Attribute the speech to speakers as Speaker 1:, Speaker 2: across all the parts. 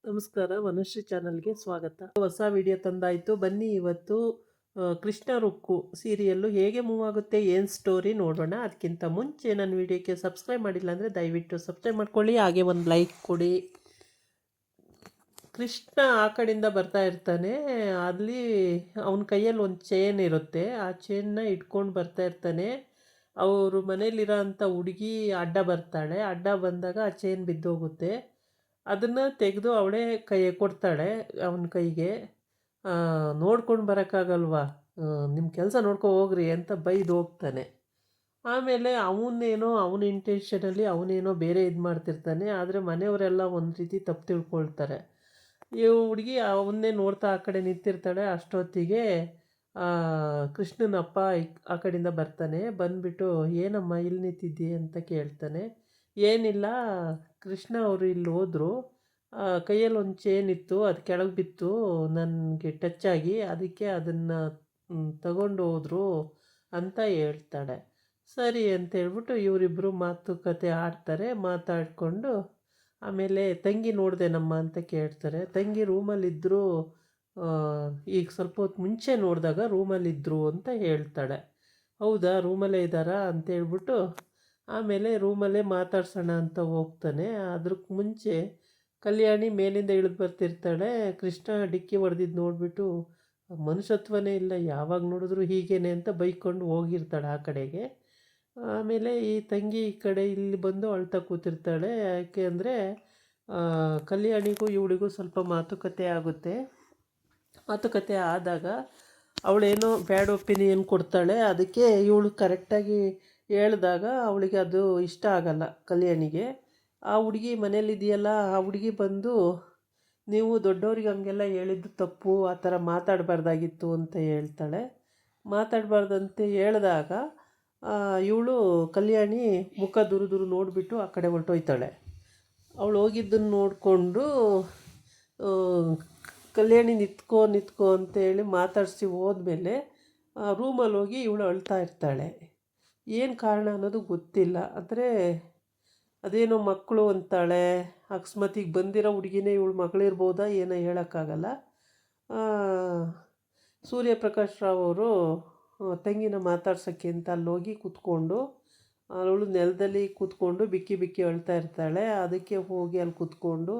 Speaker 1: ನಮಸ್ಕಾರ, ವನಶ್ರೀ ಚಾನಲ್ಗೆ ಸ್ವಾಗತ. ಹೊಸ ವಿಡಿಯೋ ತಂದಾಯಿತು. ಬನ್ನಿ ಇವತ್ತು ಕೃಷ್ಣ ರುಕ್ಕು ಸೀರಿಯಲ್ಲು ಹೇಗೆ ಮೂವ್ ಆಗುತ್ತೆ, ಏನು ಸ್ಟೋರಿ ನೋಡೋಣ. ಅದಕ್ಕಿಂತ ಮುಂಚೆ ನನ್ನ ವಿಡಿಯೋಕ್ಕೆ ಸಬ್ಸ್ಕ್ರೈಬ್ ಮಾಡಿಲ್ಲ ಅಂದರೆ ದಯವಿಟ್ಟು ಸಬ್ಸ್ಕ್ರೈಬ್ ಮಾಡ್ಕೊಳ್ಳಿ, ಹಾಗೆ ಒಂದು ಲೈಕ್ ಕೊಡಿ. ಕೃಷ್ಣ ಆ ಕಡೆಯಿಂದ ಬರ್ತಾ ಇರ್ತಾನೆ. ಅಲ್ಲಿ ಅವನ ಕೈಯಲ್ಲಿ ಒಂದು ಚೈನ್ ಇರುತ್ತೆ. ಆ ಚೈನ್ನ ಇಟ್ಕೊಂಡು ಬರ್ತಾ ಇರ್ತಾನೆ. ಅವರು ಮನೇಲಿರೋ ಅಂಥ ಹುಡುಗಿ ಅಡ್ಡ ಬರ್ತಾಳೆ. ಅಡ್ಡ ಬಂದಾಗ ಆ ಚೈನ್ ಬಿದ್ದೋಗುತ್ತೆ. ಅದನ್ನು ತೆಗೆದು ಅವಳೇ ಕೊಡ್ತಾಳೆ ಅವನ ಕೈಗೆ. ನೋಡ್ಕೊಂಡು ಬರೋಕ್ಕಾಗಲ್ವಾ, ನಿಮ್ಮ ಕೆಲಸ ನೋಡ್ಕೊ ಹೋಗ್ರಿ ಅಂತ ಬೈದು ಹೋಗ್ತಾನೆ. ಆಮೇಲೆ ಅವನ ಇಂಟೆನ್ಷನಲ್ಲಿ ಅವನೇನೋ ಬೇರೆ ಇದು ಮಾಡ್ತಿರ್ತಾನೆ. ಆದರೆ ಮನೆಯವರೆಲ್ಲ ಒಂದು ರೀತಿ ತಪ್ಪು ತಿಳ್ಕೊಳ್ತಾರೆ. ಈ ಹುಡುಗಿ ಅವನ್ನೇ ನೋಡ್ತಾ ಆ ಕಡೆ ನಿಂತಿರ್ತಾಳೆ. ಅಷ್ಟೊತ್ತಿಗೆ ಕೃಷ್ಣನಪ್ಪ ಆ ಕಡೆಯಿಂದ ಬರ್ತಾನೆ. ಬಂದುಬಿಟ್ಟು ಏನಮ್ಮ ಇಲ್ಲಿ ನಿಂತಿದ್ದಿ ಅಂತ ಕೇಳ್ತಾನೆ. ಏನಿಲ್ಲ, ಕೃಷ್ಣ ಅವರು ಇಲ್ಲಿ ಹೋದರು, ಕೈಯಲ್ಲಿ ಒಂದು ಚೈನ್ ಇತ್ತು, ಅದು ಕೆಳಗೆ ಬಿತ್ತು, ನನಗೆ ಟಚ್ ಆಗಿ, ಅದಕ್ಕೆ ಅದನ್ನು ತಗೊಂಡು ಹೋದರು ಅಂತ ಹೇಳ್ತಾಳೆ. ಸರಿ ಅಂತ ಹೇಳ್ಬಿಟ್ಟು ಇವರಿಬ್ಬರು ಮಾತುಕತೆ ಆಡ್ತಾರೆ. ಮಾತಾಡಿಕೊಂಡು ಆಮೇಲೆ ತಂಗಿ ನೋಡಿದೆನಮ್ಮ ಅಂತ ಕೇಳ್ತಾರೆ. ತಂಗಿ ರೂಮಲ್ಲಿದ್ದರು, ಈಗ ಸ್ವಲ್ಪ ಹೊತ್ತು ಮುಂಚೆ ನೋಡಿದಾಗ ರೂಮಲ್ಲಿದ್ದರು ಅಂತ ಹೇಳ್ತಾಳೆ. ಹೌದಾ, ರೂಮಲ್ಲೇ ಇದ್ದಾರಾ ಅಂತ ಹೇಳ್ಬಿಟ್ಟು ಆಮೇಲೆ ರೂಮಲ್ಲೇ ಮಾತಾಡ್ಸೋಣ ಅಂತ ಹೋಗ್ತಾನೆ. ಅದಕ್ಕೆ ಮುಂಚೆ ಕಲ್ಯಾಣಿ ಮೇಲಿಂದ ಇಳಿದು ಬರ್ತಿರ್ತಾಳೆ. ಕೃಷ್ಣ ಡಿಕ್ಕಿ ಹೊಡೆದಿದ್ದು ನೋಡಿಬಿಟ್ಟು ಮನುಷ್ಯತ್ವನೇ ಇಲ್ಲ, ಯಾವಾಗ ನೋಡಿದ್ರು ಹೀಗೇನೆ ಅಂತ ಬೈಕೊಂಡು ಹೋಗಿರ್ತಾಳೆ ಆ ಕಡೆಗೆ. ಆಮೇಲೆ ಈ ತಂಗಿ ಈ ಕಡೆ ಇಲ್ಲಿ ಬಂದು ಅಳ್ತಾ ಕೂತಿರ್ತಾಳೆ. ಯಾಕೆ ಅಂದರೆ ಕಲ್ಯಾಣಿಗೂ ಇವಳಿಗೂ ಸ್ವಲ್ಪ ಮಾತುಕತೆ ಆಗುತ್ತೆ. ಮಾತುಕತೆ ಆದಾಗ ಅವಳೇನೋ ಬ್ಯಾಡ್ ಒಪಿನಿಯನ್ ಕೊಡ್ತಾಳೆ. ಅದಕ್ಕೆ ಇವಳು ಕರೆಕ್ಟಾಗಿ ಹೇಳಿದಾಗ ಅವಳಿಗೆ ಅದು ಇಷ್ಟ ಆಗಲ್ಲ ಕಲ್ಯಾಣಿಗೆ. ಆ ಹುಡುಗಿ ಮನೇಲಿದೆಯಲ್ಲ, ಆ ಹುಡುಗಿ ಬಂದು ನೀವು ದೊಡ್ಡವ್ರಿಗೆ ಹಂಗೆಲ್ಲ ಹೇಳಿದ್ದು ತಪ್ಪು, ಆ ಥರ ಮಾತಾಡಬಾರ್ದಾಗಿತ್ತು ಅಂತ ಹೇಳ್ತಾಳೆ. ಮಾತಾಡಬಾರ್ದಂತೆ ಹೇಳಿದಾಗ ಇವಳು ಕಲ್ಯಾಣಿ ಮುಖ ದುರು ನೋಡಿಬಿಟ್ಟು ಆ ಕಡೆ ಹೊರಟೋಯ್ತಾಳೆ. ಅವಳು ಹೋಗಿದ್ದನ್ನು ನೋಡಿಕೊಂಡು ಕಲ್ಯಾಣಿ ನಿಂತ್ಕೋ ಅಂತೇಳಿ ಮಾತಾಡಿಸಿ ಹೋದ್ಮೇಲೆ ರೂಮಲ್ಲಿ ಹೋಗಿ ಇವಳು ಅಳ್ತಾ ಇರ್ತಾಳೆ. ಏನು ಕಾರಣ ಅನ್ನೋದು ಗೊತ್ತಿಲ್ಲ. ಅಂದರೆ ಅದೇನೋ ಮಕ್ಕಳು ಅಂತಾಳೆ. ಅಕಸ್ಮಾತಿಗೆ ಬಂದಿರೋ ಹುಡುಗಿನೇ ಇವಳು ಮಗಳಿರ್ಬೋದಾ ಏನೋ ಹೇಳೋಕ್ಕಾಗಲ್ಲ. ಸೂರ್ಯಪ್ರಕಾಶ್ ರಾವ್ ಅವರು ತಂಗಿನ ಮಾತಾಡ್ಸೋಕ್ಕೆ ಅಂತ ಅಲ್ಲೋಗಿ ಕೂತ್ಕೊಂಡು, ಅವಳು ನೆಲದಲ್ಲಿ ಕೂತ್ಕೊಂಡು ಬಿಕ್ಕಿ ಅಳ್ತಾ ಇರ್ತಾಳೆ. ಅದಕ್ಕೆ ಹೋಗಿ ಅಲ್ಲಿ ಕೂತ್ಕೊಂಡು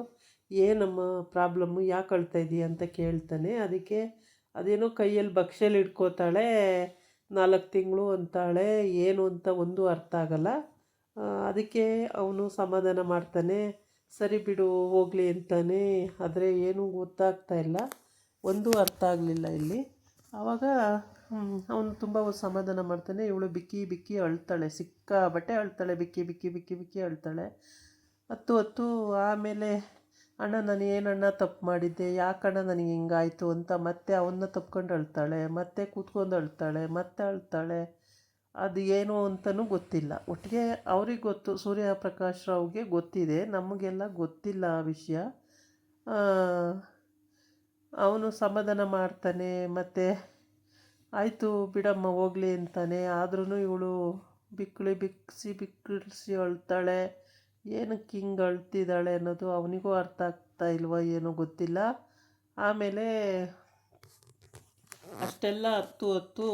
Speaker 1: ಏನಮ್ಮ ಪ್ರಾಬ್ಲಮ್ಮು, ಯಾಕೆ ಅಳ್ತಾ ಇದೀಯ ಅಂತ ಕೇಳ್ತಾನೆ. ಅದಕ್ಕೆ ಅದೇನೋ ಕೈಯಲ್ಲಿ ಬಕ್ಷೆಯಲ್ಲಿ ಇಟ್ಕೋತಾಳೆ. 4 ತಿಂಗಳು ಅಂತಾಳೆ. ಏನು ಅಂತ ಒಂದು ಅರ್ಥ ಆಗಲ್ಲ. ಅದಕ್ಕೆ ಅವನು ಸಮಾಧಾನ ಮಾಡ್ತಾನೆ. ಸರಿ ಬಿಡು ಹೋಗಲಿ ಅಂತಾನೆ. ಆದರೆ ಏನೂ ಗೊತ್ತಾಗ್ತಾ ಇಲ್ಲ, ಒಂದೂ ಅರ್ಥ ಆಗಲಿಲ್ಲ ಇಲ್ಲಿ. ಆವಾಗ ಅವನು ತುಂಬ ಸಮಾಧಾನ ಮಾಡ್ತಾನೆ. ಇವಳು ಬಿಕ್ಕಿ ಅಳ್ತಾಳೆ, ಸಿಕ್ಕಾಬಟ್ಟೆ ಅಳ್ತಾಳೆ, ಬಿಕ್ಕಿ ಅಳ್ತಾಳೆ. ಹತ್ತು ಆಮೇಲೆ ಅಣ್ಣ ನಾನು ಏನಣ್ಣ ತಪ್ಪು ಮಾಡಿದ್ದೆ, ಯಾಕಣ್ಣ ನನಗೆ ಹಿಂಗಾಯಿತು ಅಂತ ಮತ್ತೆ ಅವನ್ನ ತಪ್ಕೊಂಡು ಅಳ್ತಾಳೆ. ಮತ್ತೆ ಕೂತ್ಕೊಂಡು ಅಳ್ತಾಳೆ, ಮತ್ತೆ ಅಳ್ತಾಳೆ. ಅದು ಏನು ಅಂತಲೂ ಗೊತ್ತಿಲ್ಲ. ಒಟ್ಟಿಗೆ ಅವ್ರಿಗೆ ಗೊತ್ತು, ಸೂರ್ಯಪ್ರಕಾಶ್ ರಾವ್ಗೆ ಗೊತ್ತಿದೆ, ನಮಗೆಲ್ಲ ಗೊತ್ತಿಲ್ಲ ಆ ವಿಷಯ. ಅವನು ಸಮಾಧಾನ ಮಾಡ್ತಾನೆ. ಮತ್ತು ಆಯಿತು ಬಿಡಮ್ಮ ಹೋಗಲಿ ಅಂತಾನೆ. ಆದ್ರೂ ಇವಳು ಬಿಕ್ಕಿಸಿ ಅಳ್ತಾಳೆ. ಏನಕ್ಕೆ ಹಿಂಗೆ ಅಳ್ತಿದ್ದಾಳೆ ಅನ್ನೋದು ಅವನಿಗೂ ಅರ್ಥ ಆಗ್ತಾ ಇಲ್ವೋ ಏನೋ ಗೊತ್ತಿಲ್ಲ. ಆಮೇಲೆ ಅಷ್ಟೆಲ್ಲ ಹತ್ತು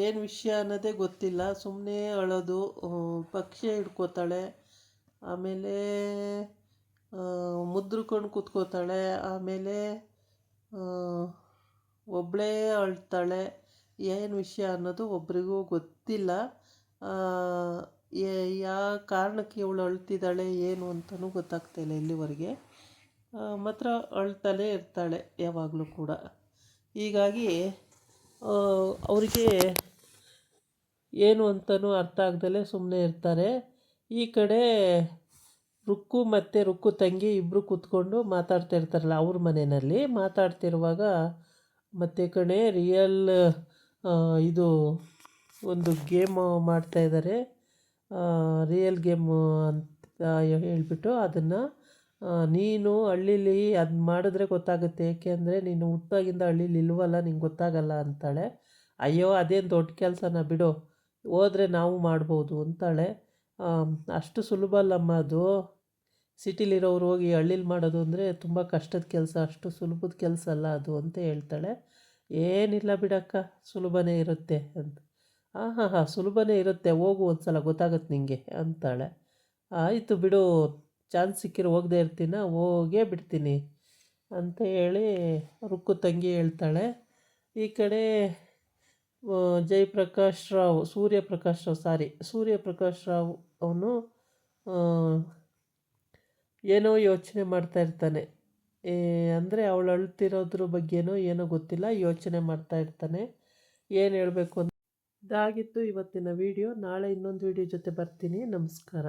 Speaker 1: ಏನು ವಿಷಯ ಅನ್ನೋದೇ ಗೊತ್ತಿಲ್ಲ, ಸುಮ್ಮನೆ ಅಳೋದು. ಪಕ್ಷಿ ಹಿಡ್ಕೋತಾಳೆ, ಆಮೇಲೆ ಮುದ್ರಕೊಂಡು ಕೂತ್ಕೋತಾಳೆ, ಆಮೇಲೆ ಒಬ್ಬಳೇ ಅಳ್ತಾಳೆ. ಏನು ವಿಷಯ ಅನ್ನೋದು ಒಬ್ರಿಗೂ ಗೊತ್ತಿಲ್ಲ. ಯಾವ ಕಾರಣಕ್ಕೆ ಇವಳು ಅಳ್ತಿದ್ದಾಳೆ ಏನು ಅಂತಲೂ ಗೊತ್ತಾಗ್ತಾಯಿಲ್ಲ ಇಲ್ಲಿವರೆಗೆ. ಮಾತ್ರ ಅಳ್ತಾಳೆ ಇರ್ತಾಳೆ ಯಾವಾಗಲೂ ಕೂಡ. ಹೀಗಾಗಿ ಅವರಿಗೆ ಏನು ಅಂತಲೂ ಅರ್ಥ ಆಗ್ದಲೇ ಸುಮ್ಮನೆ ಇರ್ತಾರೆ. ಈ ಕಡೆ ರುಕ್ಕು ತಂಗಿ ಇಬ್ಬರು ಕೂತ್ಕೊಂಡು ಮಾತಾಡ್ತಾ ಇರ್ತಾರಲ್ಲ ಅವ್ರ ಮನೆಯಲ್ಲಿ. ಮಾತಾಡ್ತಿರುವಾಗ ಮತ್ತೆ ಕಣೆ ರಿಯಲ್ ಇದು ಒಂದು ಗೇಮ್ ಮಾಡ್ತಾಯಿದ್ದಾರೆ. ರಿಯಲ್ ಗೇಮು ಅಂತ ಹೇಳ್ಬಿಟ್ಟು ಅದನ್ನು ನೀನು ಹಳ್ಳೀಲಿ ಅದು ಮಾಡಿದ್ರೆ ಗೊತ್ತಾಗುತ್ತೆ, ಏಕೆಂದರೆ ನೀನು ಹುಟ್ಟಾಗಿಂದ ಹಳ್ಳೀಲಿ ಇಲ್ವಲ್ಲ, ನಿಂಗೆ ಗೊತ್ತಾಗಲ್ಲ ಅಂತಾಳೆ. ಅಯ್ಯೋ ಅದೇನು ದೊಡ್ಡ ಕೆಲಸನ ಬಿಡು, ಹೋದರೆ ನಾವು ಮಾಡ್ಬೋದು ಅಂತಾಳೆ. ಅಷ್ಟು ಸುಲಭ ಅಲ್ಲಮ್ಮ ಅದು. ಸಿಟಿಲಿರೋರು ಹೋಗಿ ಹಳ್ಳೀಲಿ ಮಾಡೋದು ಅಂದರೆ ತುಂಬ ಕಷ್ಟದ ಕೆಲಸ, ಅಷ್ಟು ಸುಲಭದ ಕೆಲಸ ಅಲ್ಲ ಅದು ಅಂತ ಹೇಳ್ತಾಳೆ. ಏನಿಲ್ಲ ಬಿಡಕ್ಕ, ಸುಲಭನೇ ಇರುತ್ತೆ ಅಂತ. ಹಾಂ ಹಾಂ ಹಾಂ, ಸುಲಭನೇ ಇರುತ್ತೆ, ಹೋಗು ಒಂದು ಸಲ ಗೊತ್ತಾಗುತ್ತೆ ನಿಂಗೆ ಅಂತಾಳೆ. ಆಯಿತು ಬಿಡು, ಚಾನ್ಸ್ ಸಿಕ್ಕಿರೋ ಹೋಗದೆ ಇರ್ತೀನ, ಹೋಗೇ ಬಿಡ್ತೀನಿ ಅಂತ ಹೇಳಿ ರುಕ್ಕು ತಂಗಿ ಹೇಳ್ತಾಳೆ. ಈ ಕಡೆ ಜಯಪ್ರಕಾಶ್ ರಾವ್, ಸೂರ್ಯಪ್ರಕಾಶ್ ರಾವ್ ಅವನು ಏನೋ ಯೋಚನೆ ಮಾಡ್ತಾ ಇರ್ತಾನೆ. ಅಂದರೆ ಅವಳು ಅಳ್ತಿರೋದ್ರ ಬಗ್ಗೆನೋ ಏನೋ ಗೊತ್ತಿಲ್ಲ, ಯೋಚನೆ ಮಾಡ್ತಾ ಇರ್ತಾನೆ. ಏನು ಹೇಳಬೇಕು ಅಂತ. ಇದಾಗಿತ್ತು ಇವತ್ತಿನ ವಿಡಿಯೋ. ನಾಳೆ ಇನ್ನೊಂದು ವಿಡಿಯೋ ಜೊತೆ ಬರ್ತೀನಿ. ನಮಸ್ಕಾರ.